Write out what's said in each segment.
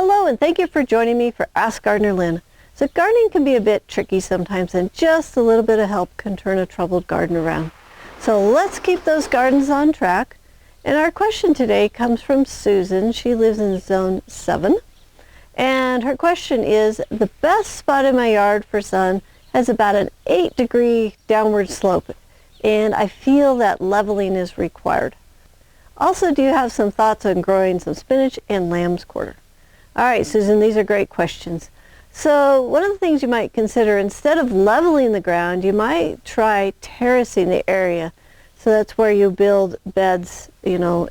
Hello, and thank you for joining me for Ask Gardener Lynn. So gardening can be a bit tricky sometimes, and just a little bit of help can turn a troubled garden around. So let's keep those gardens on track. And our question today comes from Susan. She lives in zone 7. And her question is, the best spot in my yard for sun has about an 8-degree downward slope, and I feel that leveling is required. Also, do you have some thoughts on growing some spinach and lamb's quarter? All right, Susan, these are great questions. So one of the things you might consider, instead of leveling the ground, you might try terracing the area. So that's where you build beds, so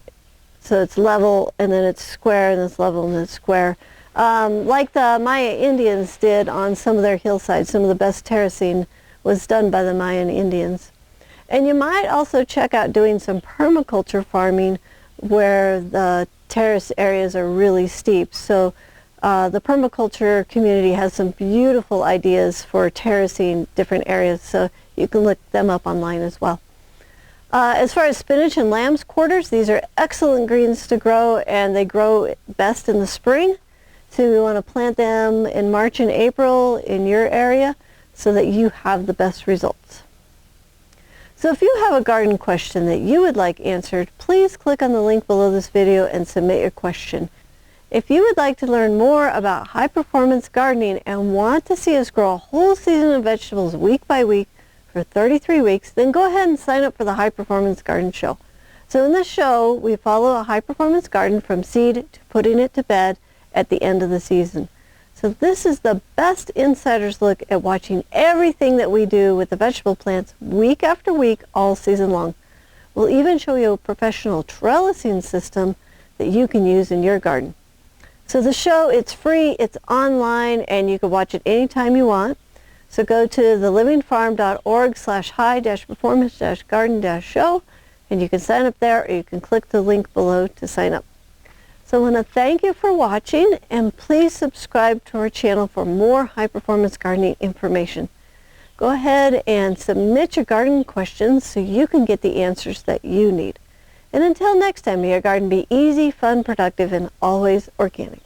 it's level and then it's square and it's level and then it's square. Like the Maya Indians did on some of their hillsides. Some of the best terracing was done by the Mayan Indians. And you might also check out doing some permaculture farming where the terrace areas are really steep. So the permaculture community has some beautiful ideas for terracing different areas, so you can look them up online as well. As far as spinach and lamb's quarters, these are excellent greens to grow, and they grow best in the spring. So we want to plant them in March and April in your area so that you have the best results. So if you have a garden question that you would like answered, please click on the link below this video and submit your question. If you would like to learn more about high-performance gardening and want to see us grow a whole season of vegetables week by week for 33 weeks, then go ahead and sign up for the High Performance Garden Show. So in this show, we follow a high-performance garden from seed to putting it to bed at the end of the season. So this is the best insider's look at watching everything that we do with the vegetable plants week after week all season long. We'll even show you a professional trellising system that you can use in your garden. So the show, it's free, it's online, and you can watch it anytime you want. So go to thelivingfarm.org/high-performance-garden-show, and you can sign up there, or you can click the link below to sign up. So I want to thank you for watching, and please subscribe to our channel for more high-performance gardening information. Go ahead and submit your garden questions so you can get the answers that you need. And until next time, may your garden be easy, fun, productive, and always organic.